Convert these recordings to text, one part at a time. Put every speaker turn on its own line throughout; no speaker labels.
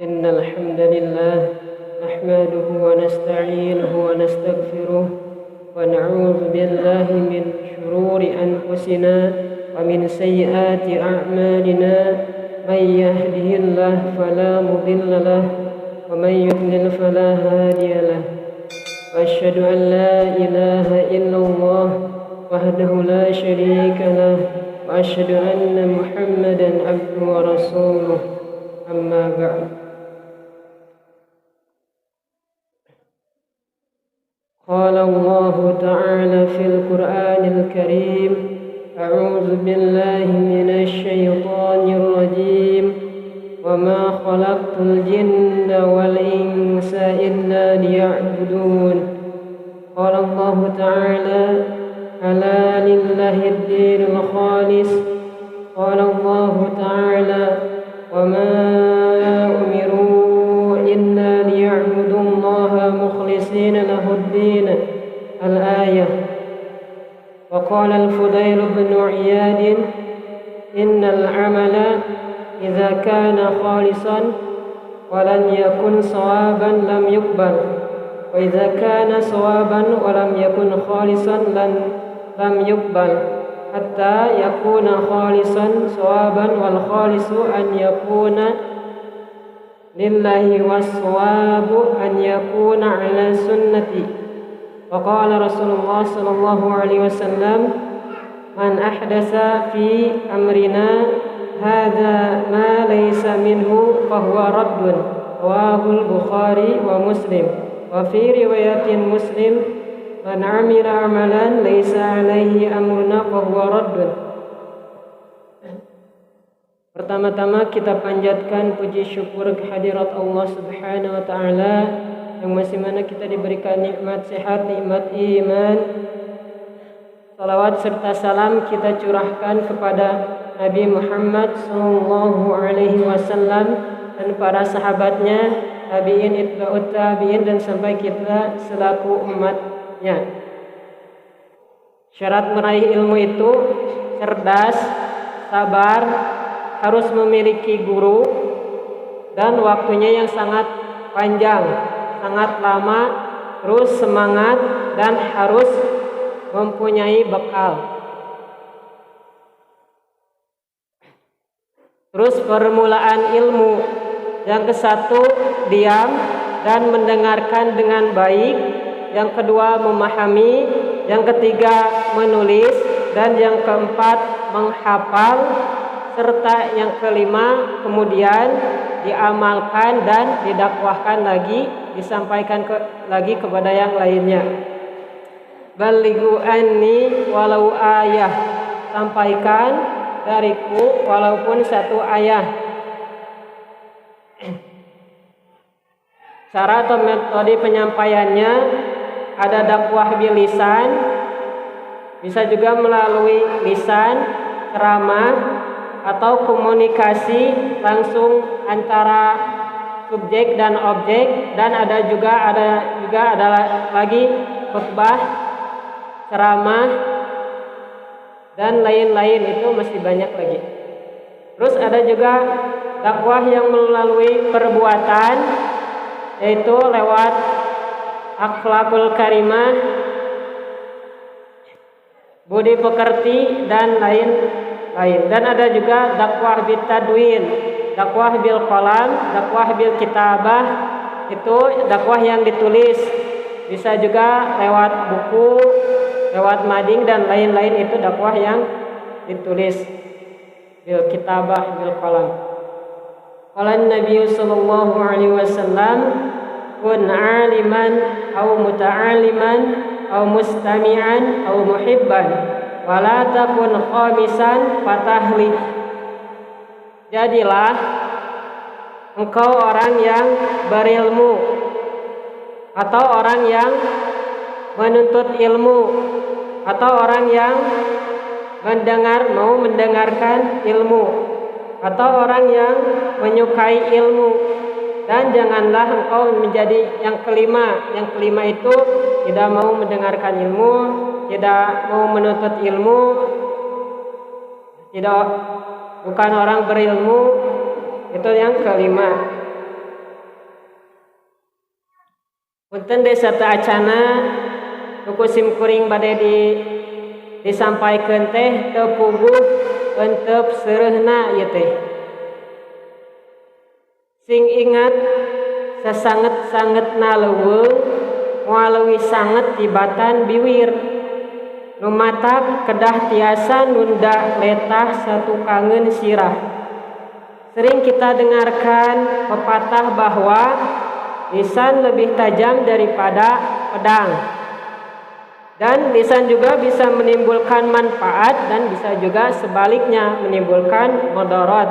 إن الحمد لله نحمده ونستعينه ونستغفره ونعوذ بالله من شرور أنفسنا ومن سيئات أعمالنا من يهده الله فلا مضل له ومن يضلل فلا هادي له وأشهد أن لا إله إلا الله وحده لا شريك له وأشهد أن محمدا عبده ورسوله أما بعد قال الله تعالى في القرآن الكريم أعوذ بالله من الشيطان الرجيم وما خلقت الجن والإنس إلا ليعبدون قال الله تعالى ألا لله الدين الخالص قال الله تعالى وما أمروا إلا ليعبدوا الله مخلصين له الدين الآية وقال الفضيل بن عياد إن العمل إذا كان خالصا ولم يكن صوابا لم يقبل وإذا كان صوابا ولم يكن خالصا لم يقبل حتى يكون خالصا صوابا والخالص أن يكون لله والصواب أن يكون على سنة وقال رسول الله صلى الله عليه وسلم من أحدث في أمرنا هذا ما ليس منه فهو رد رواه البخاري ومسلم وفي رواية مسلم man amila amalan laisa alaihi amruna fahuwa raddun. Pertama-tama kita panjatkan puji syukur kehadirat Allah Subhanahu wa taala yang masih mana kita diberikan nikmat sehat, nikmat iman. Salawat serta salam kita curahkan kepada Nabi Muhammad sallallahu alaihi wasallam dan para sahabatnya, tabi'in, itba'ut tabi'in dan sampai kita selaku umat. Syarat meraih ilmu itu cerdas, sabar, harus memiliki guru dan waktunya yang sangat panjang, sangat lama, terus semangat dan harus mempunyai bekal. Terus permulaan ilmu yang kesatu diam dan mendengarkan dengan baik. Yang kedua memahami, yang ketiga menulis, dan yang keempat menghafal, serta yang kelima kemudian diamalkan dan didakwahkan lagi, disampaikan lagi kepada yang lainnya. Balighu anni walau ayah, sampaikan dariku walaupun satu ayat. Cara atau metode penyampaiannya ada dakwah bil lisan, bisa juga melalui lisan, ceramah, atau komunikasi langsung antara subjek dan objek, dan ada juga lagi khutbah, ceramah, dan lain-lain, itu masih banyak lagi. Terus ada juga dakwah yang melalui perbuatan, yaitu lewat akhlakul karimah, budi pekerti dan lain-lain. Dan ada juga dakwah bil tadwin, dakwah bil qalam, dakwah bil kitabah, itu dakwah yang ditulis. Bisa juga lewat buku, lewat mading dan lain-lain, itu dakwah yang ditulis bil kitabah bil qalam. Qala Nabi sallallahu alaihi wasallam kun aliman aw muta'aliman aw mustami'an aw muhibban wala takun khamisan fatahli. Jadilah engkau orang yang berilmu atau orang yang menuntut ilmu atau orang yang mau mendengarkan ilmu atau orang yang menyukai ilmu. Dan janganlah engkau menjadi yang kelima. Yang kelima itu tidak mau mendengarkan ilmu, tidak mau menuntut ilmu, bukan orang berilmu. Itu yang kelima. Punten desa teu acana nuku simkuring bade disampaikeun teh teu puguh euteup seureuna ieu teh. Sing ingat sasanget-sangetna leuweung moal leuwih sanget tibatan biwir. Nu matak kedah tiasa nunda letah satukangeun sirah. Sering kita dengarkan pepatah bahwa lisan lebih tajam daripada pedang. Dan lisan juga bisa menimbulkan manfaat dan bisa juga sebaliknya menimbulkan mudarat.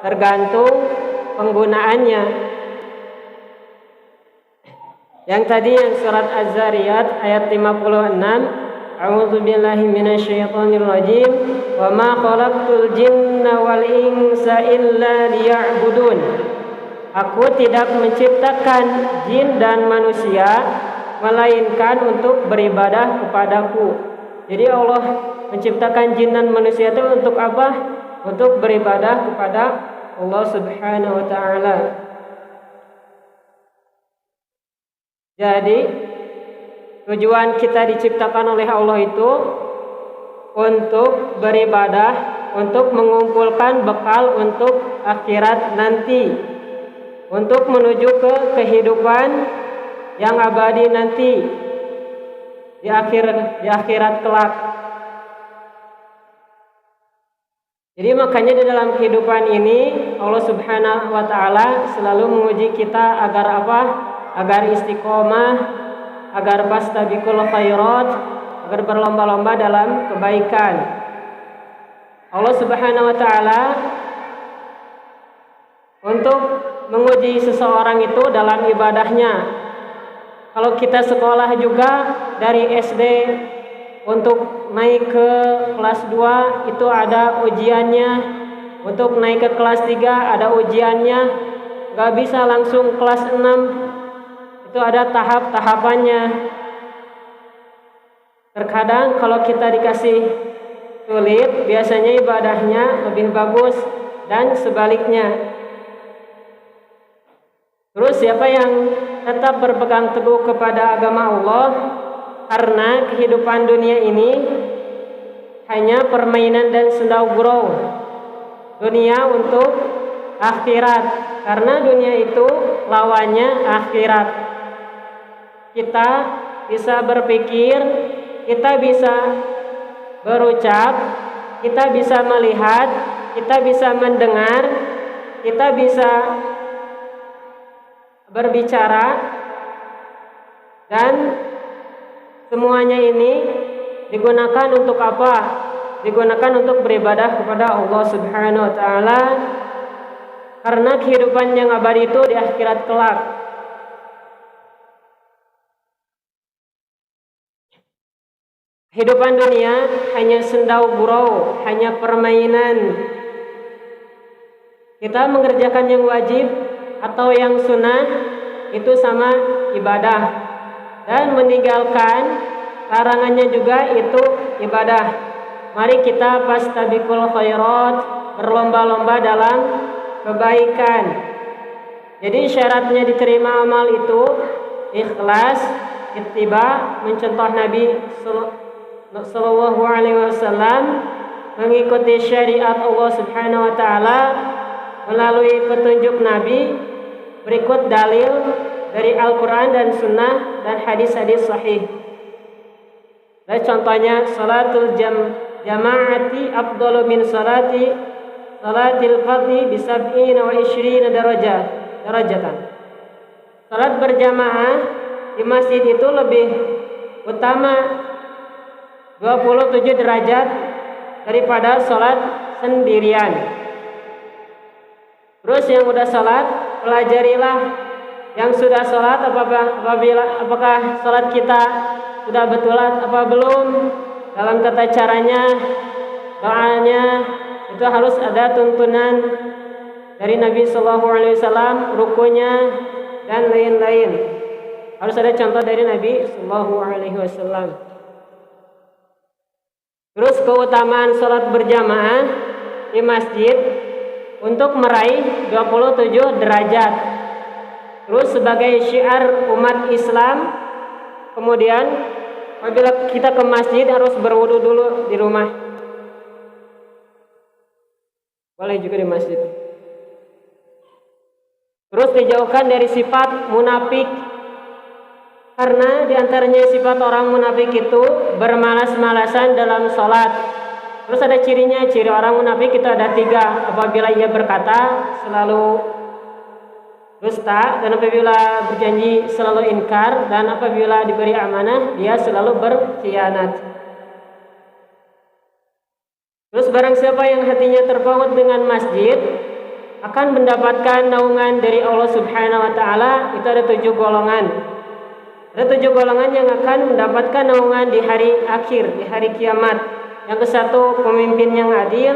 Tergantung penggunaannya. Yang tadi yang surat Az-Zariyat ayat 56, A'udzu billahi minasyaitonir rajim, wa ma khalaqtul jinna wal insa illa liya'budun. Aku tidak menciptakan jin dan manusia melainkan untuk beribadah kepadaku. Jadi Allah menciptakan jin dan manusia itu untuk apa? Untuk beribadah kepada Allah Subhanahu wa taala. Jadi tujuan kita diciptakan oleh Allah itu untuk beribadah, untuk mengumpulkan bekal untuk akhirat nanti, untuk menuju ke kehidupan yang abadi nanti di akhirat kelak. Jadi makanya di dalam kehidupan ini Allah Subhanahu wa taala selalu menguji kita agar apa? Agar istiqomah, agar fastabiqul khairat, agar berlomba-lomba dalam kebaikan. Allah Subhanahu wa taala untuk menguji seseorang itu dalam ibadahnya. Kalau kita sekolah juga dari SD untuk naik ke kelas 2 itu ada ujiannya, untuk naik ke kelas 3 ada ujiannya, gak bisa langsung kelas 6, itu ada tahap-tahapannya. Terkadang kalau kita dikasih sulit, biasanya ibadahnya lebih bagus dan sebaliknya. Terus siapa yang tetap berpegang teguh kepada agama Allah, karena kehidupan dunia ini hanya permainan dan sendau gurau. Dunia untuk akhirat, karena dunia itu lawannya akhirat. Kita bisa berpikir, kita bisa berucap, kita bisa melihat, kita bisa mendengar, kita bisa berbicara, dan semuanya ini digunakan untuk apa? Digunakan untuk beribadah kepada Allah Subhanahu wa taala, karena kehidupan yang abadi itu di akhirat kelak. Kehidupan dunia hanya sendau gurau, hanya permainan. Kita mengerjakan yang wajib atau yang sunnah itu sama ibadah, dan meninggalkan larangannya juga itu ibadah. Mari kita fastabiqul khairat, berlomba-lomba dalam kebaikan. Jadi syaratnya diterima amal itu ikhlas, ittiba, mencontoh Nabi sallallahu alaihi wasallam, mengikuti syariat Allah Subhanahu wa taala melalui petunjuk Nabi. Berikut dalil dari Al-Quran dan Sunnah dan hadis-hadis sahih. Dan contohnya salatul jama'ati afdalu min salatil fardhi bi 27 darajatan. Salat berjamaah di masjid itu lebih utama 27 derajat daripada salat sendirian. Terus yang udah salat, pelajarilah yang sudah salat apakah salat kita sudah betul apa belum, dalam tata caranya, doanya itu harus ada tuntunan dari Nabi Sallallahu Alaihi Wasallam, rukunya dan lain-lain. Harus ada contoh dari Nabi Sallallahu Alaihi Wasallam. Terus keutamaan salat berjamaah di masjid untuk meraih 27 derajat. Terus sebagai syiar umat Islam, kemudian apabila kita ke masjid harus berwudu dulu di rumah. Boleh juga di masjid. Terus dijauhkan dari sifat munafik, karena diantaranya sifat orang munafik itu bermalas-malasan dalam sholat. Terus ada cirinya, ciri orang munafik itu ada 3. Apabila ia berkata selalu dusta, dan apabila berjanji selalu ingkar, dan apabila diberi amanah dia selalu berkhianat. Terus barang siapa yang hatinya terpaut dengan masjid akan mendapatkan naungan dari Allah Subhanahu wa taala. Itu ada 7 golongan. Ada 7 golongan yang akan mendapatkan naungan di hari akhir, di hari kiamat. Yang ke-1 pemimpin yang adil,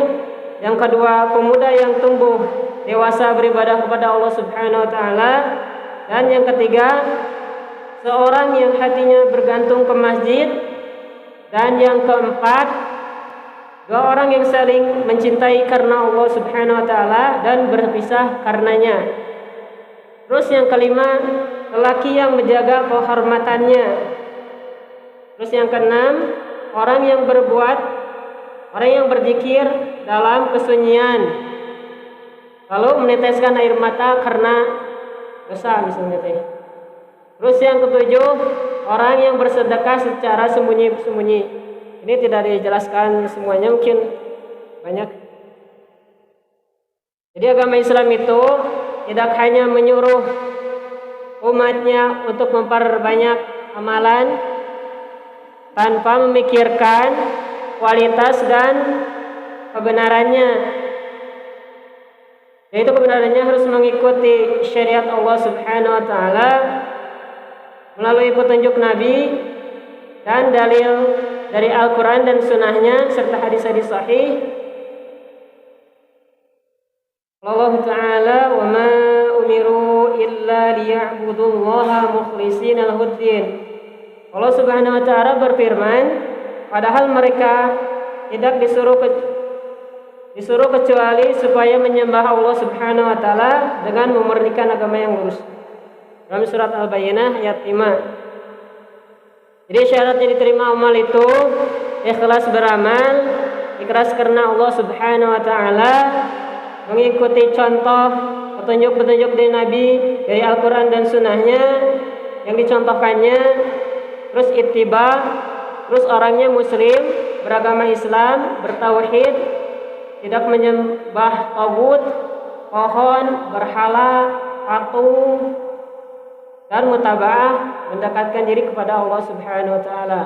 yang kedua pemuda yang tumbuh dewasa beribadah kepada Allah Subhanahu wa taala, dan yang ketiga seorang yang hatinya bergantung ke masjid, dan yang keempat 2 orang yang saling mencintai karena Allah Subhanahu wa taala dan berpisah karenanya. Terus yang kelima, lelaki yang menjaga kehormatannya. Terus yang keenam, orang yang berzikir dalam kesunyian, lalu meneteskan air mata karena dosa misalnya teh. Terus yang ketujuh, orang yang bersedekah secara sembunyi-sembunyi. Ini tidak dijelaskan semuanya, mungkin banyak. Jadi agama Islam itu tidak hanya menyuruh umatnya untuk memperbanyak amalan tanpa memikirkan kualitas dan kebenarannya. Yaitu kebenarannya harus mengikuti syariat Allah Subhanahu wa taala melalui petunjuk Nabi dan dalil dari Al-Quran dan Sunnahnya serta hadis-hadis sahih. Allah Ta'ala, wa ma umiru illa liya'budullaha mukhlishina lahuddin. Allah Subhanahu wa taala berfirman, padahal mereka tidak disuruh kecuali supaya menyembah Allah Subhanahu wa taala dengan memurnikan agama yang lurus. Dalam surat Al-Bayyinah ayat 5. Jadi syaratnya diterima amal itu ikhlas beramal, ikhlas karena Allah Subhanahu wa taala, mengikuti contoh petunjuk-petunjuk dari Nabi dari Al-Quran dan Sunnahnya yang dicontohkannya, terus ittiba, terus orangnya muslim, beragama Islam, bertauhid, tidak menyembah tagut, pohon, berhala, patung, dan mutabaah, mendekatkan diri kepada Allah Subhanahu wa taala.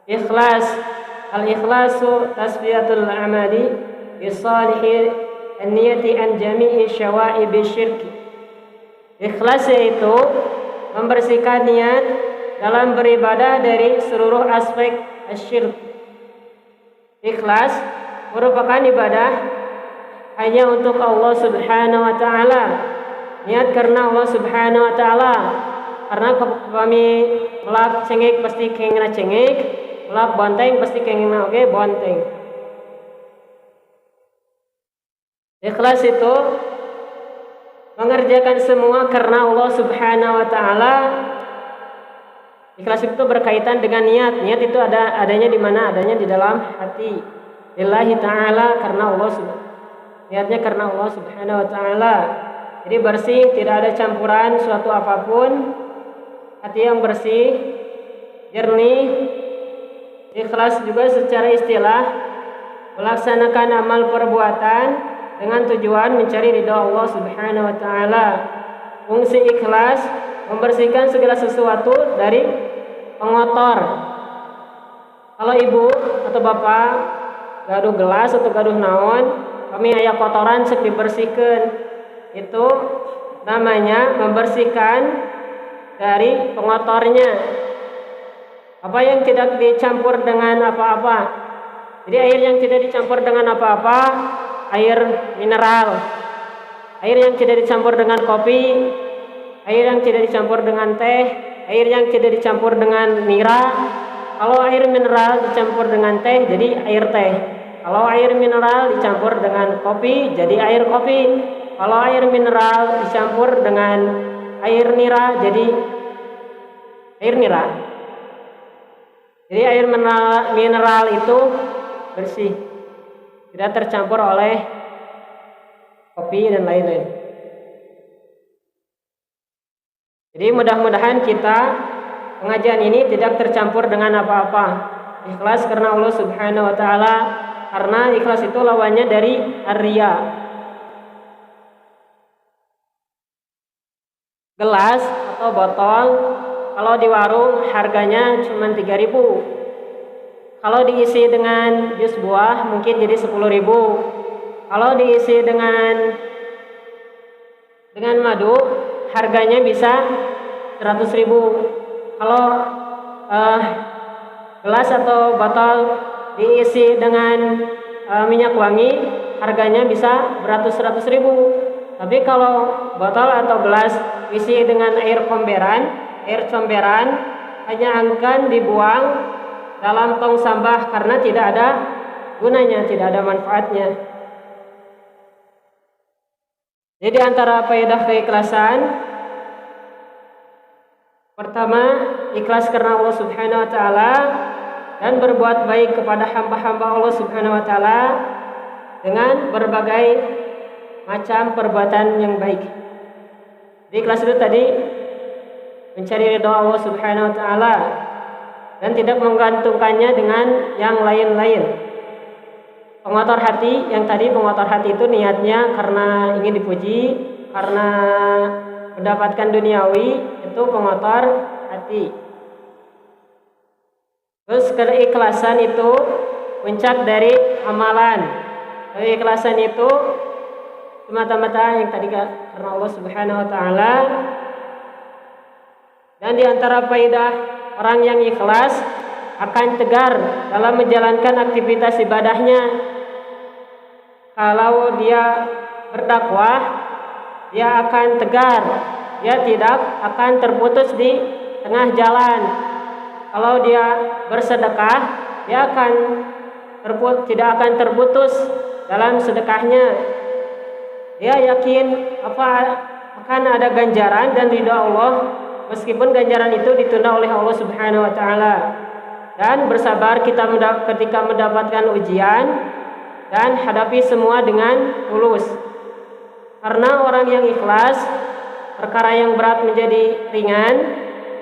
Ikhlas, al-ikhlasu tasfiyatul amali bisalihi an-niyati an jami'i syawaibi syirki. Ikhlas yaitu membersihkan niat dalam beribadah dari seluruh aspek asyirk. Ikhlas merupakan ibadah hanya untuk Allah Subhanahu wa taala. Niat karena Allah Subhanahu wa taala. Karena kami melak cengek pasti kengna cengek, melak bonteng pasti kengna oke bonteng. Ikhlas itu mengerjakan semua karena Allah Subhanahu wa taala. Ikhlas itu berkaitan dengan niat. Niat itu adanya di mana? Adanya di dalam hati. Lillahi ta'ala, karena Allah niatnya karena Allah Subhanahu wa taala. Jadi bersih, tidak ada campuran suatu apapun. Hati yang bersih, jernih. Ikhlas juga secara istilah melaksanakan amal perbuatan dengan tujuan mencari ridha Allah Subhanahu wa taala. Fungsi ikhlas membersihkan segala sesuatu dari pengotor. Kalau ibu atau bapak gaduh gelas atau gaduh naon, kami aya kotoran sek dibersihkeun. Itu namanya membersihkan dari pengotornya. Apa yang tidak dicampur dengan apa-apa. Jadi air yang tidak dicampur dengan apa-apa, air mineral. Air yang tidak dicampur dengan kopi, air yang tidak dicampur dengan teh, air yang tidak dicampur dengan nira. Kalau air mineral dicampur dengan teh jadi air teh. Kalau air mineral dicampur dengan kopi jadi air kopi. Kalau air mineral dicampur dengan air nira jadi air nira. Jadi air mineral itu bersih, tidak tercampur oleh kopi dan lain-lain. Jadi mudah-mudahan kita pengajian ini tidak tercampur dengan apa-apa. Ikhlas karena Allah Subhanahu wa taala, karena ikhlas itu lawannya dari ar-riya. Gelas atau botol kalau di warung harganya cuma 3.000. Kalau diisi dengan jus buah mungkin jadi 10.000. Kalau diisi dengan madu harganya bisa 100.000. Kalau gelas atau botol diisi dengan minyak wangi harganya bisa beratus-ratus ribu. Tapi kalau botol atau gelas diisi dengan air comberan hanya akan dibuang dalam tong sampah karena tidak ada gunanya, tidak ada manfaatnya. Jadi antara faedah keikhlasan, pertama, ikhlas karena Allah Subhanahu wa taala dan berbuat baik kepada hamba-hamba Allah Subhanahu wa taala dengan berbagai macam perbuatan yang baik. Jadi ikhlas itu tadi mencari ridha Allah Subhanahu wa taala dan tidak menggantungkannya dengan yang lain-lain. Pengotor hati, yang tadi pengotor hati itu niatnya karena ingin dipuji, karena mendapatkan duniawi, itu pengotor hati. Terus keikhlasan itu puncak dari amalan. Keikhlasan itu semata-mata yang tadi karena Allah Subhanahu wa taala. Dan di antara faedah orang yang ikhlas akan tegar dalam menjalankan aktivitas ibadahnya. Kalau dia berdakwah, dia akan tegar, dia tidak akan terputus di tengah jalan. Kalau dia bersedekah, dia tidak akan terputus dalam sedekahnya. Dia yakin akan ada ganjaran dan ridha Allah, meskipun ganjaran itu ditunda oleh Allah Subhanahu wa taala. Dan bersabar ketika mendapatkan ujian dan hadapi semua dengan tulus. Karena orang yang ikhlas, perkara yang berat menjadi ringan,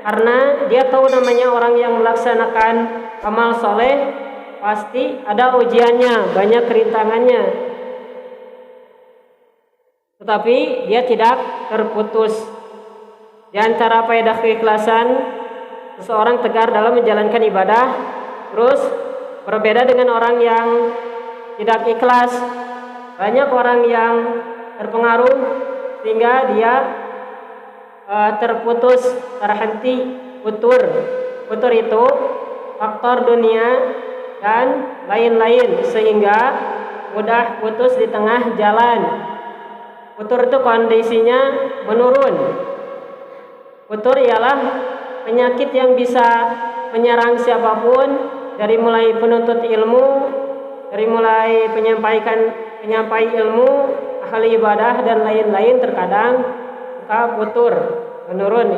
karena dia tahu namanya orang yang melaksanakan amal soleh pasti ada ujiannya, banyak kerintangannya, tetapi dia tidak terputus. Di antara faedah keikhlasan, seseorang tegar dalam menjalankan ibadah. Terus berbeda dengan orang yang tidak ikhlas. Banyak orang yang terpengaruh sehingga dia terputus, terhenti, futur itu faktor dunia dan lain-lain sehingga mudah putus di tengah jalan. Futur itu kondisinya menurun. Futur ialah penyakit yang bisa menyerang siapapun, dari mulai penuntut ilmu, dari mulai penyampai ilmu, ahli ibadah dan lain-lain, terkadang suka futur, menurun.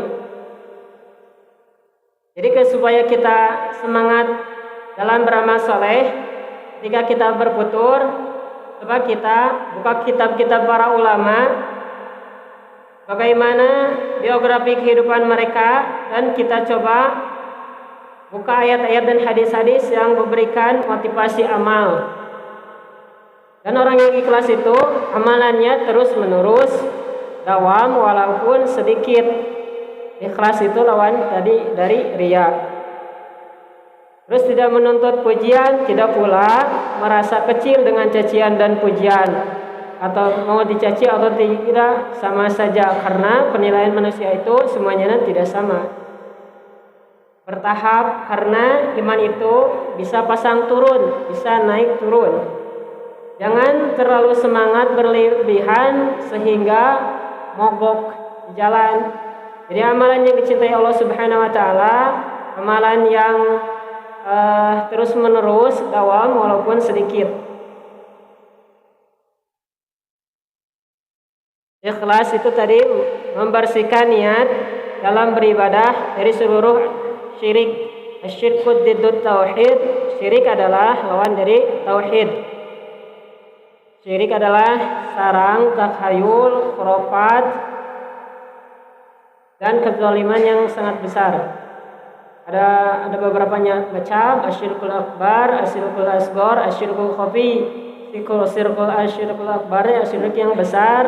Jadi supaya kita semangat dalam beramal soleh, ketika kita berfutur, coba kita buka kitab-kitab para ulama, bagaimana biografi kehidupan mereka, dan kita coba buka ayat-ayat dan hadis-hadis yang memberikan motivasi amal. Dan orang yang ikhlas itu amalannya terus menerus, dawam walaupun sedikit. Ikhlas itu lawan tadi dari riya. Terus tidak menuntut pujian, tidak pula merasa kecil dengan cacian dan pujian, atau mau dicaci atau tidak sama saja, karena penilaian manusia itu semuanya tidak sama. Bertahap, karena iman itu bisa pasang turun, bisa naik turun. Jangan terlalu semangat berlebihan sehingga mogok di jalan. Jadi amalan yang dicintai Allah Subhanahu wa taala, amalan yang terus menerus, dawam walaupun sedikit. Ikhlas itu tadi membersihkan niat dalam beribadah dari seluruh syirik. Asyirku diddut tauhid. Syirik adalah lawan dari tauhid. Syirik adalah sarang, takhayul, khurafat, dan kezaliman yang sangat besar. Ada beberapa macam, asyirkul akbar, asyirkul asghar, asyirkul khafi. Asyirkul akbar syirik yang besar,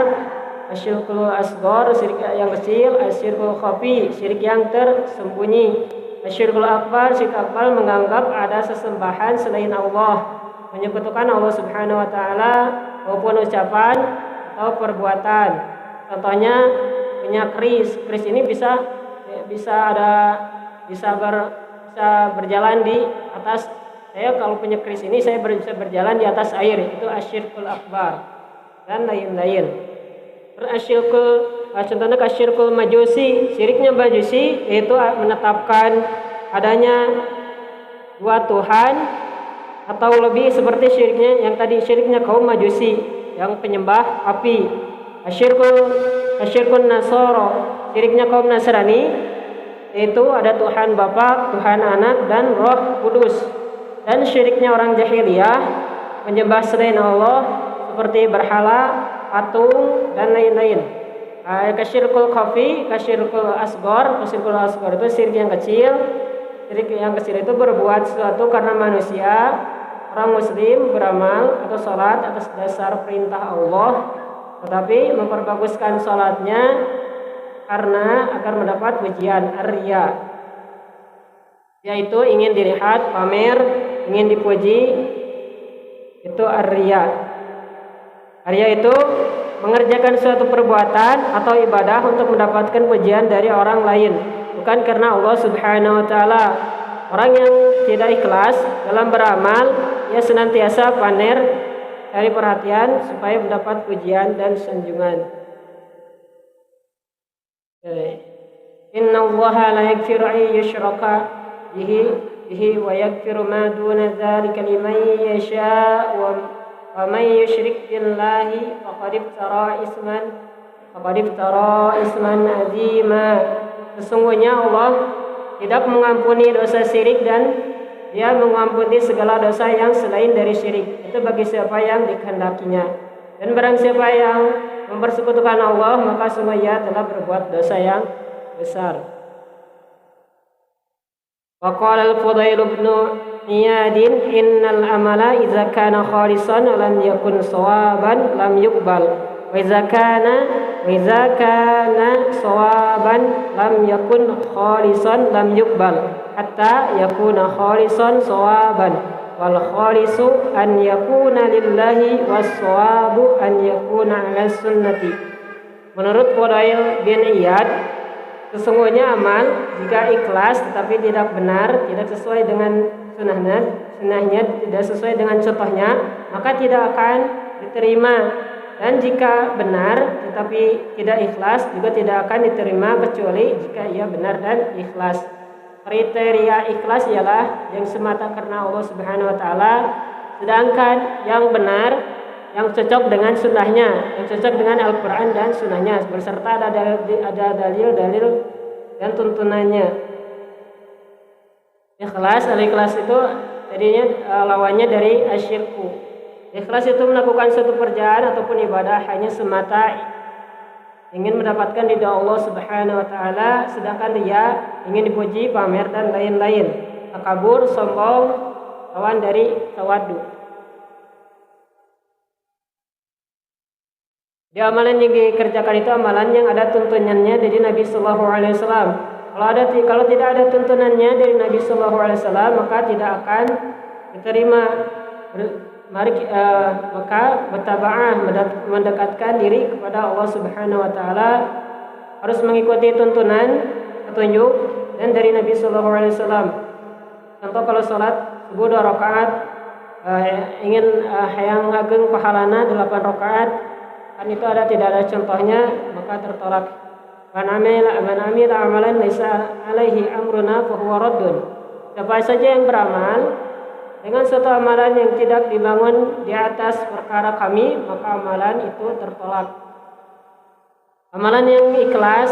asyirkul asghar syirik yang kecil, asyirkul khafi syirik yang tersembunyi. Asyirkul akbar, syirik akbar menganggap ada sesembahan selain Allah, menyekutukan Allah Subhanahu wa taala maupun ucapan atau perbuatan. Contohnya punya keris ini bisa berjalan di atas. Saya kalau punya keris ini saya bisa berjalan di atas air, itu asyirkul akbar dan lain-lain. Contohnya asyirkul majusi, syiriknya majusi yaitu menetapkan adanya dua Tuhan atau lebih, seperti syiriknya yang tadi, syiriknya kaum majusi yang penyembah api. Asyirkul nasoro, syiriknya kaum Nasrani yaitu ada Tuhan Bapa, Tuhan Anak, dan Roh Kudus. Dan syiriknya orang jahiliyah menyembah selain Allah seperti berhala, patung, dan lain-lain. Kasyirkul khafi, kasyirkul asghar itu syirik yang kecil. Syirik yang kecil itu berbuat sesuatu karena manusia, orang muslim beramal atau sholat atas dasar perintah Allah, tetapi memperbaguskan sholatnya karena agar mendapat pujian, ar-riya, yaitu ingin dilihat, pamer, ingin dipuji, itu ar-riya. Ar-riya itu mengerjakan suatu perbuatan atau ibadah untuk mendapatkan pujian dari orang lain, bukan karena Allah Subhanahu wa taala. Orang yang tidak ikhlas dalam beramal, ia senantiasa pamer, cari perhatian supaya mendapat pujian dan sanjungan. Inna Allaha la yaghfiru an yushraka bihi wa yaghfiru ma duna dzalika liman yasha wa man yusyrik billahi faqad iftara isman azima. Sesungguhnya Allah tidak mengampuni dosa syirik dan Dia mengampuni segala dosa yang selain dari syirik. Itu bagi siapa yang dikehendakinya. Dan barang siapa yang mempersekutukan Allah, maka semua ia telah berbuat dosa yang besar. Wa qala al-Fudail bin Iyad, innal amala idza kana khalisan lam yakun sawaban lam yuqbal. Wa idza kana sawaban lam yakun khalisan lam yuqbal hatta yakuna khalisan sawaban. Wal khalisu an yakuna lillahi was sawabu an yakuna ala sunnati. Menurut Fudail bin Iyad, sesungguhnya amal jika ikhlas tetapi tidak benar, tidak sesuai dengan sunnahnya, tidak sesuai dengan contohnya, maka tidak akan diterima. Dan jika benar tetapi tidak ikhlas juga tidak akan diterima kecuali jika ia benar dan ikhlas. Kriteria ikhlas ialah yang semata karena Allah Subhanahu wa taala, sedangkan yang benar yang cocok dengan sunnahnya, yang cocok dengan Al-Quran dan sunnahnya, berserta ada dalil-dalil dan tuntunannya. Ikhlas, al-ikhlas itu tadinya lawannya dari asyirku. Ikhlas itu melakukan suatu pekerjaan ataupun ibadah hanya semata ingin mendapatkan ridha Allah Subhanahu wa taala, sedangkan dia ingin dipuji, pamer, dan lain-lain. Takabur, sombong, lawan dari tawaddu. Di amalan yang dikerjakan itu amalan yang ada tuntunannya dari Nabi Sallallahu Alaihi Wasallam. Kalau tidak ada tuntunannya dari Nabi Sallallahu Alaihi Wasallam, maka tidak akan diterima. Maka bertaba'ah, mendekatkan diri kepada Allah Subhanahu wa taala, harus mengikuti tuntunan, petunjuk dan dari Nabi sallallahu alaihi wasallam. Contoh kalau salat subuh 2 rakaat, ingin hayang ageng pahalana 8 rakaat, kan itu tidak ada contohnya, maka tertolak. Man amila amalan laisa alaihi amruna fa huwa raddun. Siapa saja yang beramal dengan suatu amalan yang tidak dibangun di atas perkara kami, maka amalan itu tertolak. Amalan yang ikhlas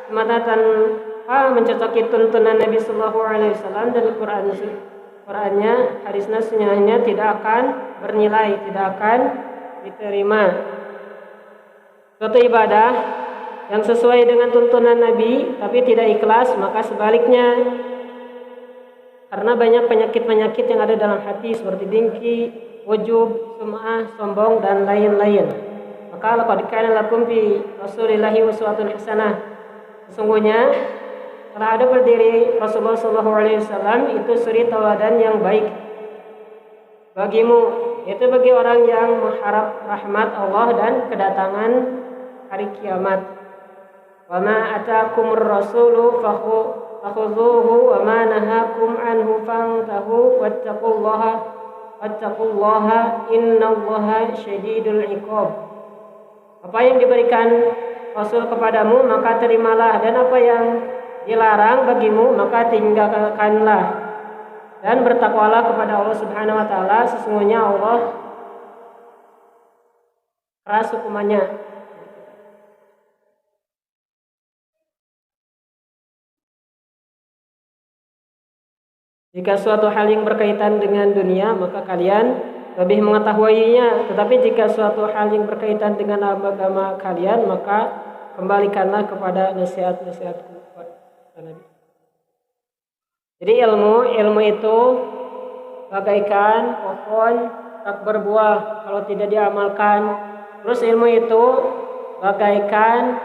semata tanpa mencocoki tuntunan Nabi Sallallahu Alaihi Wasallam dan Qurannya, hadisnya, sunnahnya tidak akan bernilai, tidak akan diterima. Suatu ibadah yang sesuai dengan tuntunan Nabi tapi tidak ikhlas, maka sebaliknya, karena banyak penyakit-penyakit yang ada dalam hati seperti dengki, ujub, sum'ah, sombong, dan lain-lain. Maka laqad kana lakum fi Rasulillahi uswatun hasanah. Sesungguhnya telah ada pada diri Rasulullah SAW itu suri tauladan yang baik bagimu, yaitu bagi orang yang mengharap rahmat Allah dan kedatangan hari kiamat. Wa ma ataakumur rasulu fakhudhuhu wa ma nahakum anhu fantahu wattaqullaha innallaha syadidul iqab. Apa yang diberikan Rasul kepadamu maka terimalah, dan apa yang dilarang bagimu maka tinggalkanlah, dan bertakwalah kepada Allah Subhanahu wa taala, sesungguhnya Allah keras hukumannya. Jika suatu hal yang berkaitan dengan dunia maka kalian lebih mengetahuinya, tetapi jika suatu hal yang berkaitan dengan agama kalian maka kembalikanlah kepada nasihat-nasihatku. Jadi ilmu itu bagaikan pohon tak berbuah kalau tidak diamalkan. Terus ilmu itu bagaikan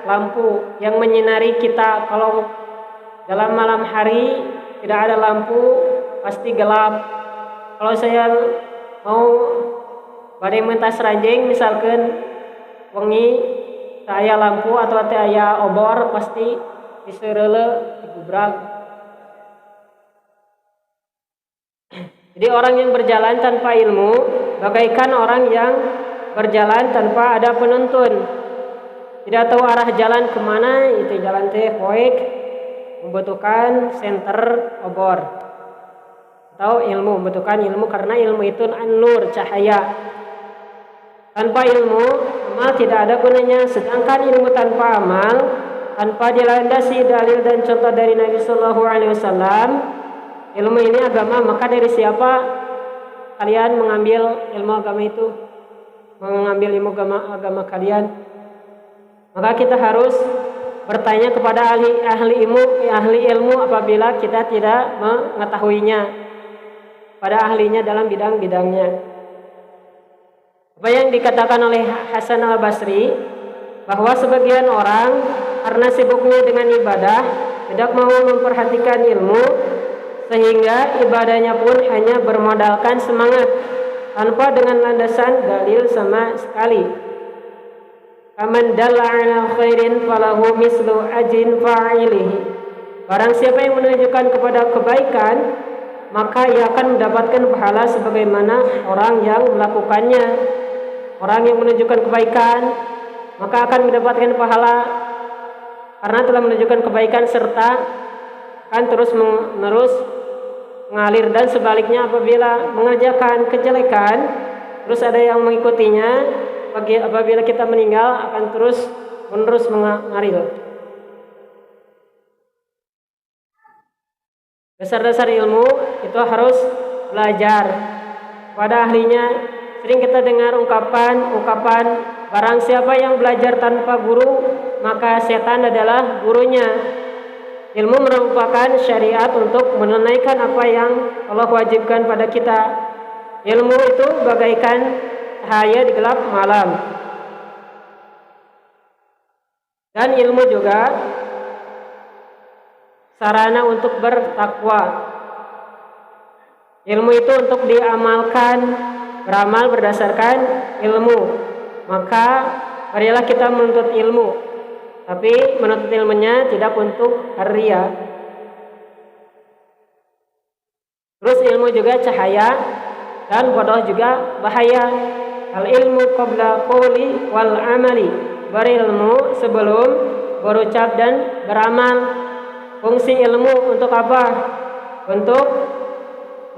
lampu yang menyinari kita. Kalau dalam malam hari tidak ada lampu pasti gelap. Kalau saya mau badai mentas ranjing misalkan wengi saya lampu atau aya obor pasti disereule digubrak. Jadi orang yang berjalan tanpa ilmu bagaikan orang yang berjalan tanpa ada penuntun. Tidak tahu arah jalan kemana, itu jalan teh poek, membutuhkan senter obor. Atau ilmu, membutuhkan ilmu karena ilmu itu an-nur, cahaya. Tanpa ilmu, amal tidak ada gunanya. Sedangkan ilmu tanpa amal, tanpa dilandasi dalil dan contoh dari Nabi Sallallahu Alaihi Wasallam, ilmu ini agama. Maka dari siapa kalian mengambil ilmu agama itu? Mengambil ilmu agama kalian? Maka kita harus bertanya kepada ahli ilmu apabila kita tidak mengetahuinya, pada ahlinya dalam bidang-bidangnya. Apa yang dikatakan oleh Hasan al-Basri, bahwa sebagian orang karena sibuknya dengan ibadah tidak mau memperhatikan ilmu, sehingga ibadahnya pun hanya bermodalkan semangat tanpa dengan landasan dalil sama sekali. Faman dalla ala khairin falahu mislu ajrin fa'ilihi. Barang siapa yang menunjukkan kepada kebaikan, maka ia akan mendapatkan pahala sebagaimana orang yang melakukannya. Orang yang menunjukkan kebaikan maka akan mendapatkan pahala karena telah menunjukkan kebaikan, serta akan terus-menerus mengalir. Dan sebaliknya, apabila mengerjakan kejelekan terus ada yang mengikutinya, apabila kita meninggal akan terus-menerus mengalir. Dasar-dasar ilmu itu harus belajar pada ahlinya. Sering kita dengar ungkapan barang siapa yang belajar tanpa guru maka setan adalah gurunya. Ilmu merupakan syariat untuk menunaikan apa yang Allah wajibkan pada kita. Ilmu itu bagaikan cahaya di gelap malam. Dan ilmu juga sarana untuk bertakwa. Ilmu itu untuk diamalkan, beramal berdasarkan ilmu. Maka marilah kita menuntut ilmu, tapi menuntut ilmunya tidak untuk ria. Terus ilmu juga cahaya dan bodoh juga bahaya. Al ilmu qabla qawli wal amali. Berilmu sebelum berucap dan beramal. Fungsi ilmu untuk apa? Untuk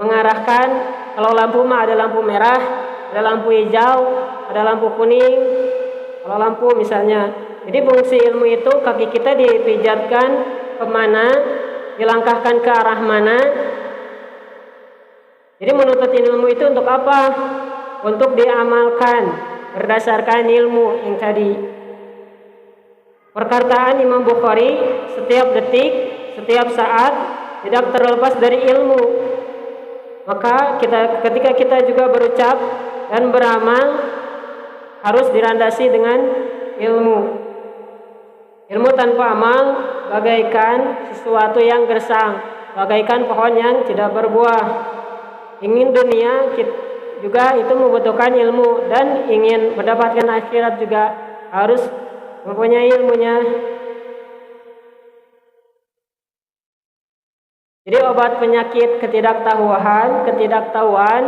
mengarahkan, kalau lampu mah ada lampu merah, ada lampu hijau, ada lampu kuning. Kalau lampu misalnya, jadi fungsi ilmu itu kaki kita dipijatkan kemana, dilangkahkan ke arah mana. Jadi menuntut ilmu itu untuk apa? Untuk diamalkan berdasarkan ilmu yang tadi. Perkataan Imam Bukhari, setiap detik, setiap saat tidak terlepas dari ilmu. Maka ketika kita juga berucap dan beramal harus dirandasi dengan ilmu. Ilmu tanpa amal bagaikan sesuatu yang gersang, bagaikan pohon yang tidak berbuah. Ingin dunia juga itu membutuhkan ilmu, dan ingin mendapatkan akhirat juga harus mempunyai ilmunya. Jadi obat penyakit ketidaktahuan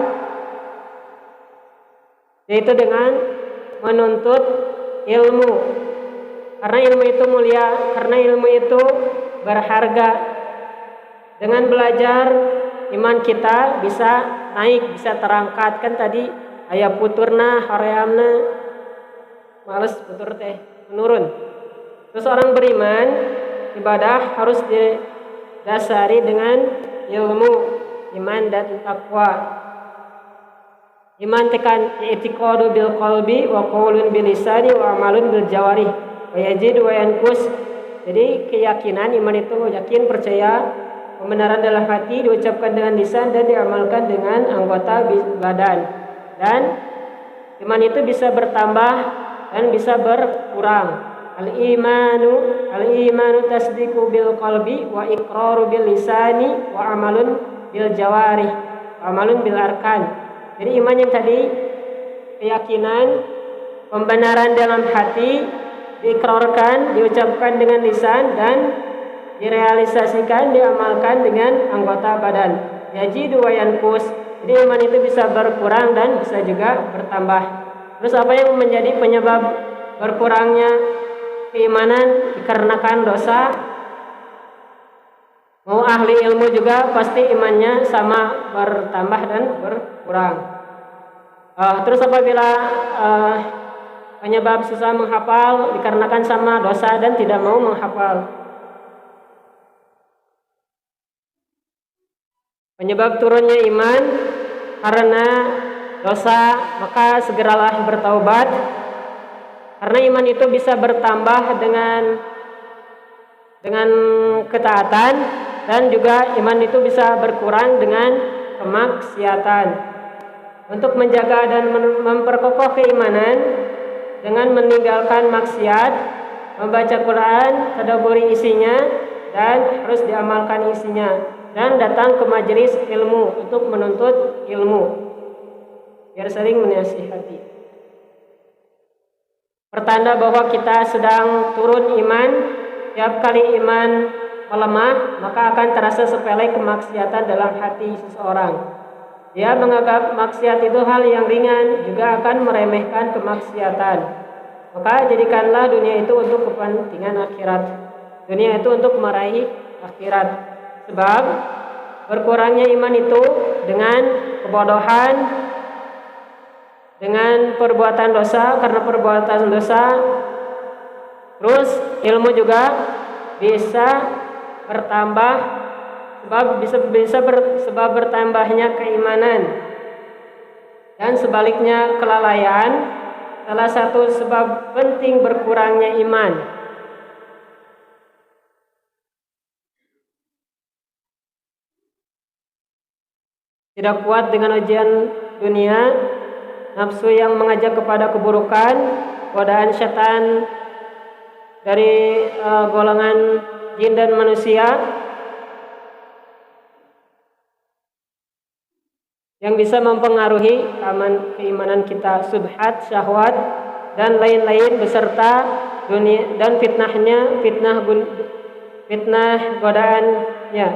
yaitu dengan menuntut ilmu. Karena ilmu itu mulia, karena ilmu itu berharga. Dengan belajar iman kita bisa naik, bisa terangkat. Kan tadi aya puturna horeamna males putur teh menurun. Terus orang beriman ibadah harus didasari dengan ilmu, iman dan takwa. Iman tekan i'tiqadu bil qalbi wa qaulun bil lisani wa amalun bil jawarih wa yazid wa yanqus. Jadi keyakinan iman itu yakin, percaya, pembenaran dalam hati, diucapkan dengan lisan dan diamalkan dengan anggota badan. Dan iman itu bisa bertambah dan bisa berkurang. Al-imanu tasdiqu bil qalbi wa iqraru bil lisani wa amalun bil jawarih wa amalun bil arkan. Jadi iman yang tadi keyakinan, pembenaran dalam hati, diikrarkan, diucapkan dengan lisan, dan direalisasikan, diamalkan dengan anggota badan. Yajidu wa yanqus. Jadi iman itu bisa berkurang dan bisa juga bertambah. Terus apa yang menjadi penyebab berkurangnya keimanan? Dikarenakan dosa. Mau ahli ilmu juga pasti imannya sama bertambah dan berkurang. Terus apabila penyebab susah menghafal dikarenakan sama dosa dan tidak mau menghafal. Penyebab turunnya iman karena dosa, maka segeralah bertaubat. Karena iman itu bisa bertambah dengan ketaatan, dan juga iman itu bisa berkurang dengan kemaksiatan. Untuk menjaga dan memperkokoh keimanan dengan meninggalkan maksiat, membaca Quran, tadabburi isinya, dan harus diamalkan isinya, dan datang ke majelis ilmu untuk menuntut ilmu biar sering menasihati. Pertanda bahwa kita sedang turun iman, tiap kali iman melemah, maka akan terasa sepele kemaksiatan dalam hati seseorang. Dia menganggap maksiat itu hal yang ringan, juga akan meremehkan kemaksiatan. Maka jadikanlah dunia itu untuk kepentingan akhirat. Dunia itu untuk meraih akhirat. Sebab berkurangnya iman itu dengan kebodohan, dengan perbuatan dosa, karena perbuatan dosa. Terus ilmu juga bisa bertambah sebab bertambahnya keimanan, dan sebaliknya kelalaian salah satu sebab penting berkurangnya iman. Tidak kuat dengan ujian dunia, nafsu yang mengajak kepada keburukan, godaan setan dari golongan jin dan manusia yang bisa mempengaruhi keimanan kita, subhat, syahwat, dan lain-lain beserta dunia dan fitnah godaannya.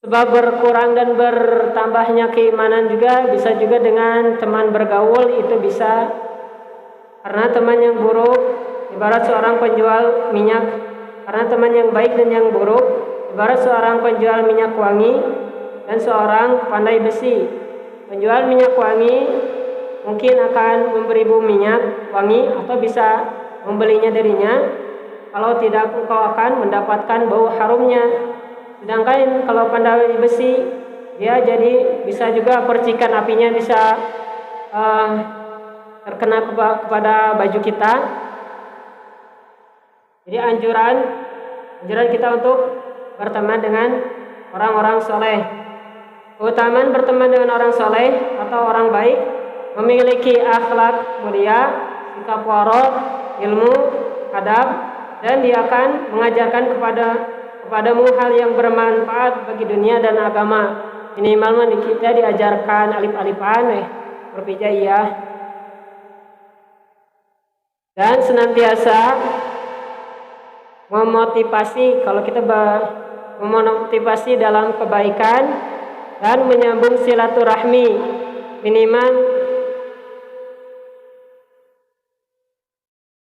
Sebab berkurang dan bertambahnya keimanan juga bisa juga dengan teman bergaul, itu bisa. Karena teman yang buruk ibarat seorang penjual minyak, karena teman yang baik dan yang buruk ibarat seorang penjual minyak wangi. dan seorang pandai besi. Penjual minyak wangi mungkin akan memberi minyak wangi atau bisa membelinya darinya. Kalau tidak, engkau akan mendapatkan bau harumnya. Sedangkan kalau pandai besi, dia jadi bisa juga percikan apinya bisa terkena kepada baju kita. Jadi anjuran kita untuk berteman dengan orang-orang soleh. Keutamaan berteman dengan orang soleh atau orang baik, memiliki akhlak mulia, sikap warok, ilmu, adab, dan dia akan mengajarkan kepadamu hal yang bermanfaat bagi dunia dan agama. Minimal kita diajarkan alif-alifan, berpijaiyah, dan senantiasa memotivasi. Kalau kita memotivasi dalam kebaikan dan menyambung silaturahmi, minimal.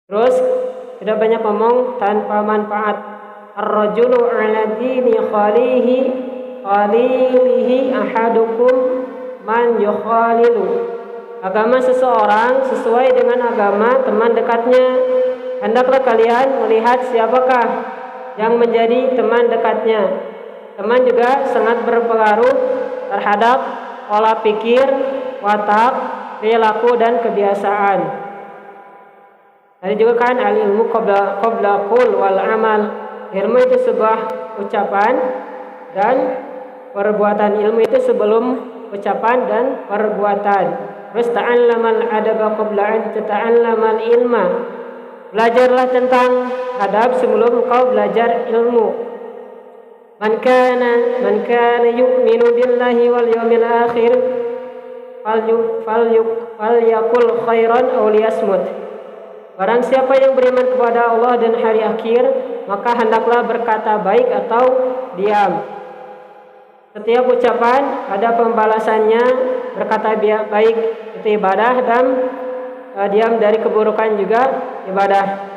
Terus tidak banyak ngomong tanpa manfaat. Ar-rajulu ala dini khalilihi ahadukum man yukhalilu. Agama seseorang sesuai dengan agama teman dekatnya. Hendaklah kalian melihat siapakah yang menjadi teman dekatnya. Teman juga sangat berpengaruh terhadap pola pikir, watak, perilaku, dan kebiasaan. Ada juga kan al-ilmu qabla qul wal amal. Ilmu itu sebuah ucapan dan perbuatan. Ilmu itu sebelum ucapan dan perbuatan. Terus ta'allamal adaba qabla an tata'allamal ilma. Belajarlah tentang adab sebelum kau belajar ilmu. Man kana yu'minu billahi wal yawmil akhir falyakul khairan aw liyasmut. Barang siapa yang beriman kepada Allah dan hari akhir, maka hendaklah berkata baik atau diam. Setiap ucapan ada pembalasannya. Berkata baik itu ibadah, dan diam dari keburukan juga ibadah.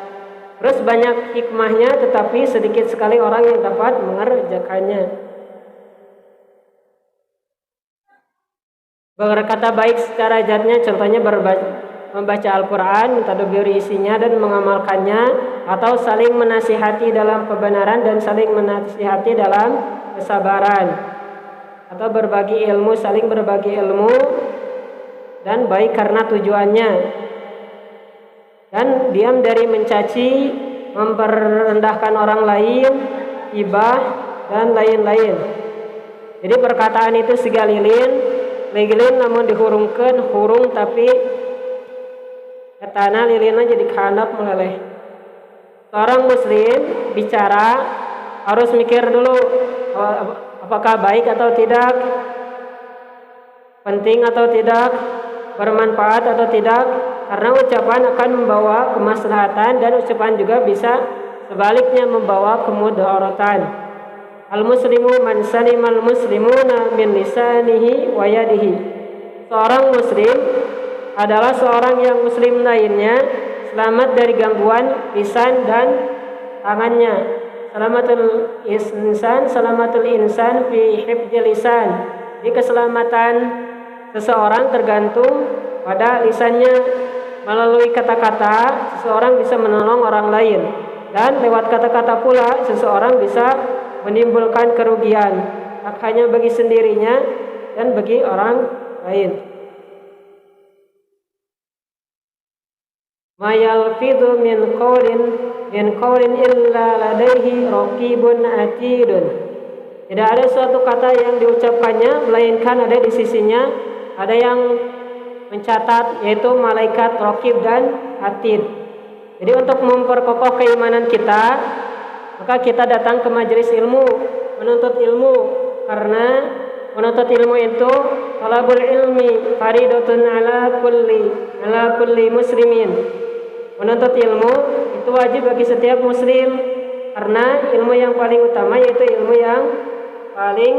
Terus banyak hikmahnya, tetapi sedikit sekali orang yang dapat mengerjakannya. Berkata baik secara jatnya, contohnya membaca Al-Quran, mentadabburi isinya dan mengamalkannya, atau saling menasihati dalam kebenaran dan saling menasihati dalam kesabaran, atau berbagi ilmu, saling berbagi ilmu dan baik karena tujuannya, dan diam dari mencaci, memperendahkan orang lain, hibah, dan lain-lain. Jadi perkataan itu sigalilin, legilin namun dihurungkan hurung tapi katana lilina jadi kanap meleleh. Seorang muslim bicara harus mikir dulu apakah baik atau tidak, penting atau tidak, bermanfaat atau tidak, karena ucapan akan membawa kemaslahatan dan ucapan juga bisa sebaliknya membawa kemudaratan. Al-muslimu man salimal muslimuna min lisanihi wa yadihi. Seorang muslim adalah seorang yang muslim lainnya selamat dari gangguan lisan dan tangannya. Salamatul insan fi hifdzil lisan. Di keselamatan seseorang tergantung pada lisannya. Melalui kata-kata seseorang bisa menolong orang lain, dan lewat kata-kata pula seseorang bisa menimbulkan kerugian, tak hanya bagi sendirinya dan bagi orang lain. Ma yalfidhu min qawlin illa ladaihi raqibun atidun. Tidak ada suatu kata yang diucapkannya melainkan ada di sisinya ada yang mencatat, yaitu malaikat raqib dan atid. Jadi untuk memperkokoh keimanan kita, maka kita datang ke majelis ilmu, menuntut ilmu, karena menuntut ilmu itu talabul ilmi faridatun ala kulli muslimin. Menuntut ilmu itu wajib bagi setiap muslim, karena ilmu yang paling utama yaitu ilmu yang paling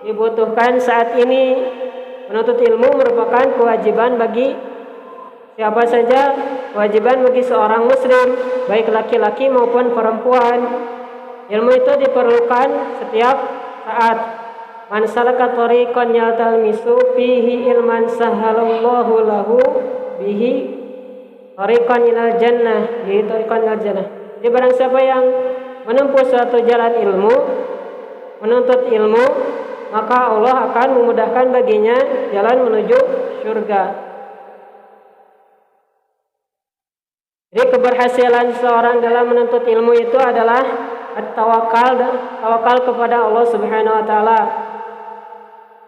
dibutuhkan saat ini. Menuntut ilmu merupakan kewajiban bagi siapa saja, kewajiban bagi seorang muslim, baik laki-laki maupun perempuan. Ilmu itu diperlukan setiap saat. Man salaka tariqan yaltamisu fihi ilman sahalallahu lahu bihi tariqan ilal jannah, bihi tariqan ilal jannah. Jadi barang siapa yang menempuh suatu jalan ilmu, menuntut ilmu, maka Allah akan memudahkan baginya jalan menuju surga. Jadi keberhasilan seorang dalam menuntut ilmu itu adalah tawakal kepada Allah Subhanahu wa taala.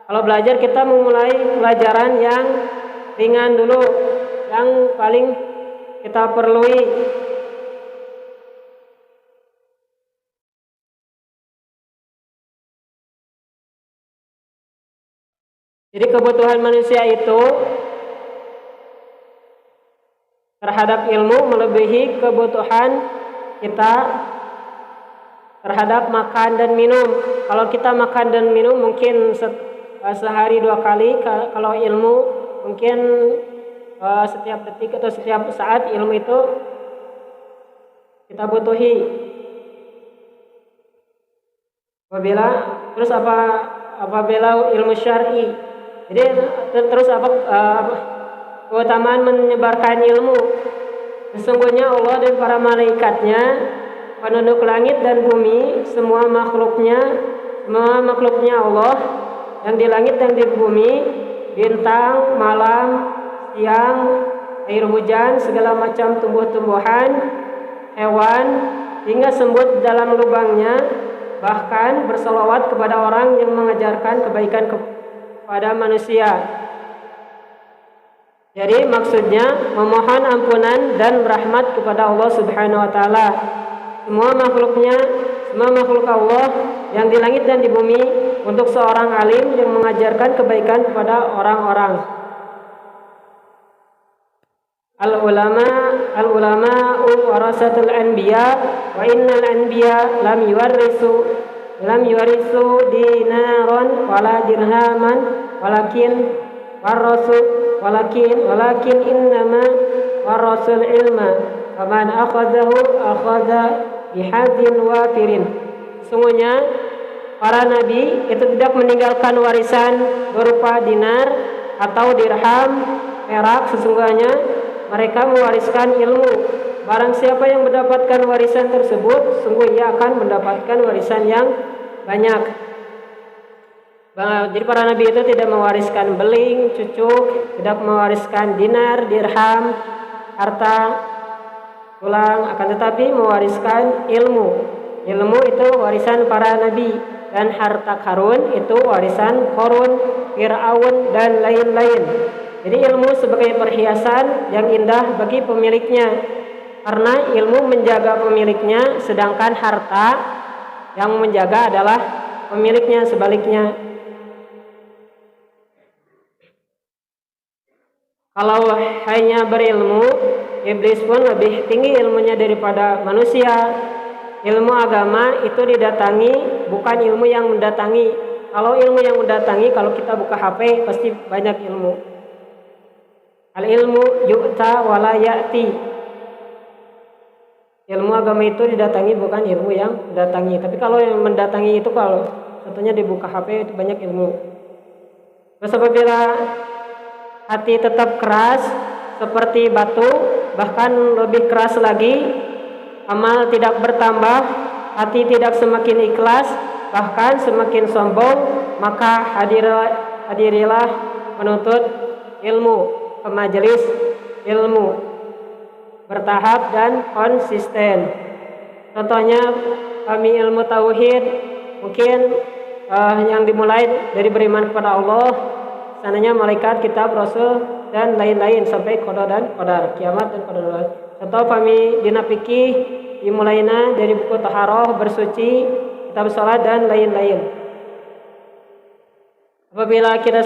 Kalau belajar kita memulai pelajaran yang ringan dulu, yang paling kita perlui. Jadi kebutuhan manusia itu terhadap ilmu melebihi kebutuhan kita terhadap makan dan minum. Kalau kita makan dan minum mungkin sehari 2 kali, kalau ilmu mungkin setiap detik atau setiap saat ilmu itu kita butuhi. Apabila ilmu syar'i, jadi terus keutamaan menyebarkan ilmu. Sesungguhnya Allah dan para malaikatnya, penduduk langit dan bumi, semua makhluknya Allah yang di langit dan di bumi, bintang, malam, siang, air hujan, segala macam tumbuh-tumbuhan, hewan, hingga semut dalam lubangnya, bahkan bersolawat kepada orang yang mengajarkan kebaikan kepada manusia. Jadi maksudnya memohon ampunan dan rahmat kepada Allah Subhanahu wa taala. Semua makhluk Allah yang di langit dan di bumi untuk seorang alim yang mengajarkan kebaikan kepada orang-orang. Al-ulama warasatul anbiya wa innal anbiya lam yuwarisu dinaron wala dirhaman walakin innama warasul ilma faman akhadahu akhadha bihadzin wafirin. Sungguhnya para nabi itu tidak meninggalkan warisan berupa dinar atau dirham, perak. Sesungguhnya mereka mewariskan ilmu. Barang siapa yang mendapatkan warisan tersebut, sungguh ia akan mendapatkan warisan yang banyak. Jadi para nabi itu tidak mewariskan beling, cucuk, tidak mewariskan dinar, dirham, harta, tulang, akan tetapi mewariskan ilmu. Ilmu itu warisan para nabi, dan harta karun itu warisan Qarun, Fir'aun, dan lain-lain. Jadi ilmu sebagai perhiasan yang indah bagi pemiliknya, karena ilmu menjaga pemiliknya, sedangkan harta yang menjaga adalah pemiliknya, sebaliknya. Kalau hanya berilmu, iblis pun lebih tinggi ilmunya daripada manusia. Ilmu agama itu didatangi, bukan ilmu yang mendatangi. Kalau ilmu yang mendatangi, kalau kita buka HP pasti banyak ilmu. Al-ilmu yu'ta wala ya'ti. Ilmu agama itu didatangi, bukan ilmu yang mendatangi. Tapi kalau yang mendatangi itu, kalau contohnya dibuka HP itu banyak ilmu. Terus apabila hati tetap keras seperti batu, bahkan lebih keras lagi, amal tidak bertambah, hati tidak semakin ikhlas, bahkan semakin sombong, maka hadirilah menuntut ilmu ke majelis ilmu, bertahap dan konsisten. Contohnya kami ilmu tauhid, mungkin yang dimulai dari beriman kepada Allah, sananya malaikat, kitab, rasul, dan lain-lain sampai qada dan qadar, kiamat dan qadar. Contoh kami dina fikih dimulaina dari buku taharah, bersuci, kitab salat, dan lain-lain. Apabila kita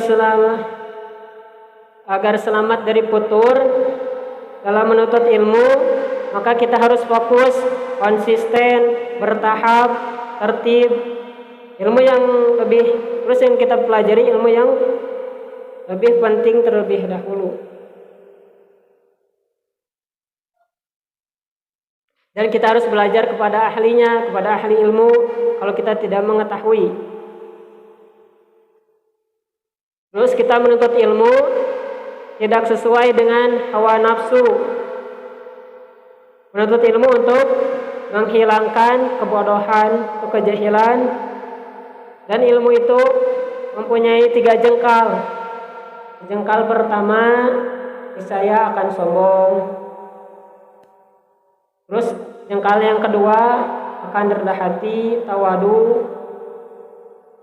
agar selamat dari futur dalam menuntut ilmu, maka kita harus fokus, konsisten, bertahap, tertib. Ilmu yang lebih, terus yang kita pelajari ilmu yang lebih penting terlebih dahulu. Dan kita harus belajar kepada ahlinya, kepada ahli ilmu kalau kita tidak mengetahui. Terus kita menuntut ilmu tidak sesuai dengan hawa nafsu. Menuntut ilmu untuk menghilangkan kebodohan atau kejahilan, dan ilmu itu mempunyai 3 jengkal. Jengkal pertama, saya akan sombong. Terus jengkal yang kedua akan rendah hati, tawadu.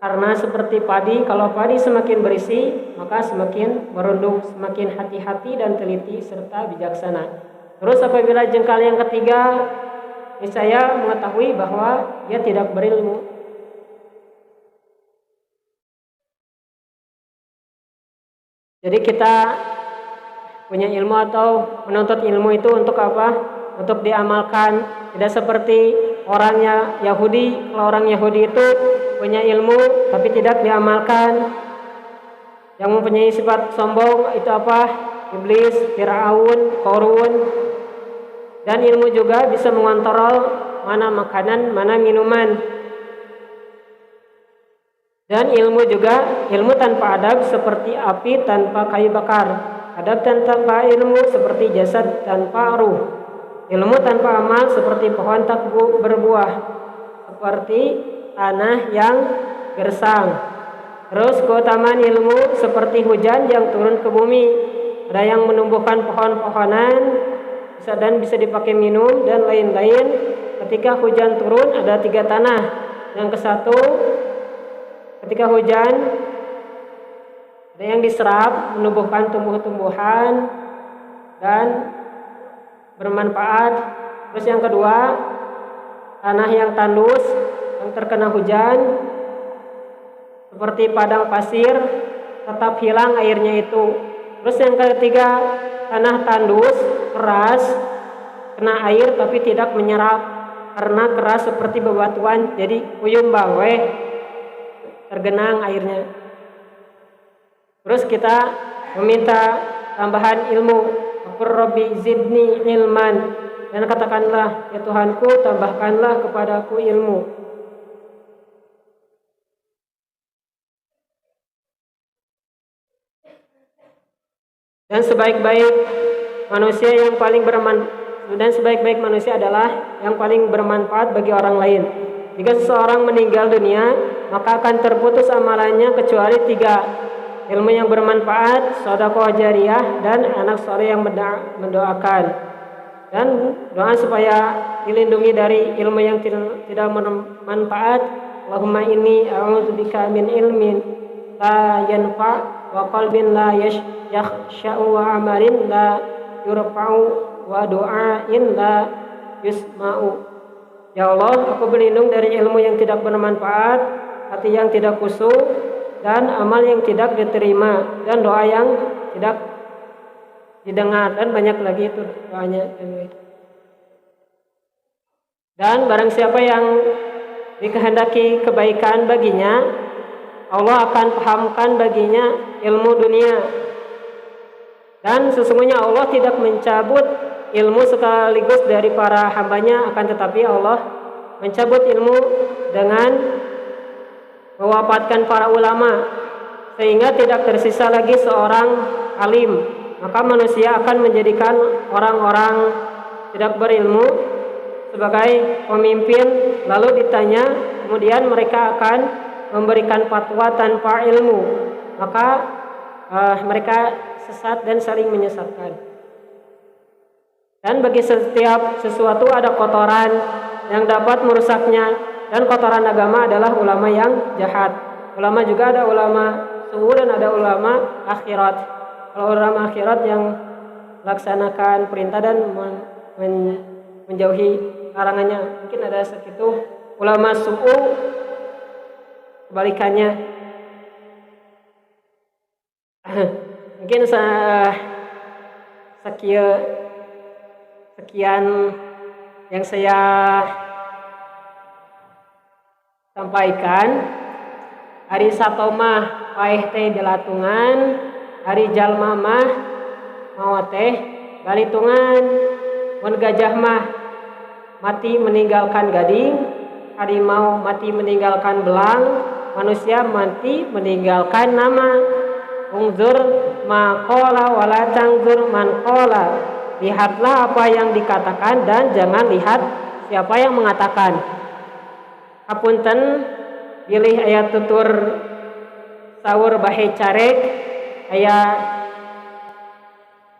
Karena seperti padi, kalau padi semakin berisi, maka semakin merunduk, semakin hati-hati dan teliti serta bijaksana. Terus apabila jengkal yang ketiga, saya mengetahui bahwa dia tidak berilmu. Jadi kita punya ilmu atau menuntut ilmu itu untuk apa? Untuk diamalkan. Tidak seperti orangnya Yahudi. Kalau orang Yahudi itu punya ilmu tapi tidak diamalkan. Yang mempunyai sifat sombong itu apa? Iblis, Fir'aun, Qarun. Dan ilmu juga bisa mengontrol mana makanan, mana minuman. Dan ilmu juga, ilmu tanpa adab seperti api tanpa kayu bakar. Adab tanpa ilmu seperti jasad tanpa ruh. Ilmu tanpa amal seperti pohon tak berbuah, seperti tanah yang gersang. Terus keutamaan ilmu seperti hujan yang turun ke bumi. Ada yang menumbuhkan pohon-pohonan dan bisa dipakai minum dan lain-lain. Ketika hujan turun ada 3 tanah. Yang ke-1, ketika hujan ada yang diserap, menumbuhkan tumbuh-tumbuhan dan bermanfaat. Terus yang kedua, tanah yang tandus yang terkena hujan seperti padang pasir, tetap hilang airnya itu. Terus yang ketiga, tanah tandus, keras, kena air tapi tidak menyerap karena keras seperti bebatuan, jadi uyum bawe, tergenang airnya. Terus kita meminta tambahan ilmu. Qur Rabbi zidni ilman, dan katakanlah, ya Tuhanku, tambahkanlah kepadaku ilmu. Dan sebaik-baik manusia adalah yang paling bermanfaat bagi orang lain. Jika seseorang meninggal dunia, maka akan terputus amalannya kecuali 3. Ilmu yang bermanfaat, sedekah jariyah, dan anak saleh yang mendoakan. Dan doa supaya dilindungi dari ilmu yang tidak bermanfaat. Allahumma inni a'udzubika min ilmin la yanfa' wa qalbin la yakhsha'u wa amalin la yurfa'u wa du'ain la yusma'u. Ya Allah, aku berlindung dari ilmu yang tidak bermanfaat, hati yang tidak khusyuk, dan amal yang tidak diterima, dan doa yang tidak didengar, dan banyak lagi itu doanya. Dan barang siapa yang dikehendaki kebaikan baginya, Allah akan pahamkan baginya ilmu dunia. Dan sesungguhnya Allah tidak mencabut ilmu sekaligus dari para hambanya, akan tetapi Allah mencabut ilmu dengan mewafatkan para ulama, sehingga tidak tersisa lagi seorang alim. Maka manusia akan menjadikan orang-orang tidak berilmu sebagai pemimpin, lalu ditanya, kemudian mereka akan memberikan fatwa tanpa ilmu. Maka mereka sesat dan saling menyesatkan. Dan bagi setiap sesuatu ada kotoran yang dapat merusaknya. Dan kotoran agama adalah ulama yang jahat. Ulama juga ada ulama suhu dan ada ulama akhirat. Kalau ulama akhirat yang melaksanakan perintah dan menjauhi larangannya, mungkin ada segitu. Ulama suhu kebalikannya. Mungkin sekian yang saya sampaikan. Hari satomah paeh teh dilatungan, hari jalma mah mawa teh balitungan. Mun gajah mah mati meninggalkan gading, harimau mati meninggalkan belang, manusia mati meninggalkan nama. Ungzur ma qala wala tangzur man qala. Lihatlah apa yang dikatakan dan jangan lihat siapa yang mengatakan. Hapunten pilih ayat tutur sawur bahe carek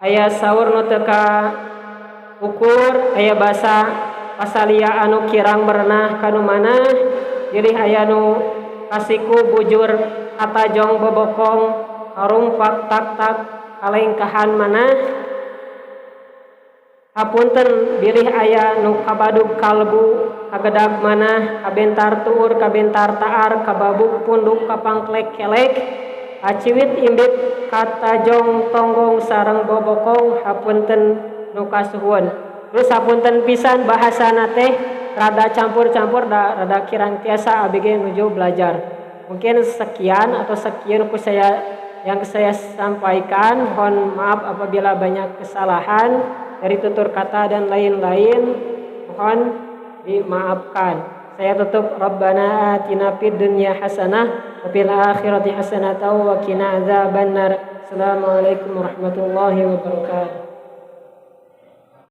aya sawur nu teu ka ukur, aya basa pasalia anu kirang berenah kanu manah, pilih aya nu kasiku bujur atajong bobokong harum pak tak tak kalengkahan manah. Hapunten bilih aya nu kabadug kalbu kagedag manah, kabentar tuur kabentar taar kababuk punduk kapangklek kelek, aciwit imbit katajong tonggong sareng bobokong. Hapunten nu kasuhun. Terus hapunten pisan bahasana teh rada campur-campur rada kirang tiasa abg nuju belajar. Mungkin sekian atau sekian yang saya sampaikan. Mohon maaf apabila banyak kesalahan dari tutur kata dan lain-lain, mohon dimaafkan. Saya tutup, Rabbana atina fid dunya hasanah wa fil akhirati hasanah wa qina adzabannar. Assalamualaikum warahmatullahi wabarakatuh.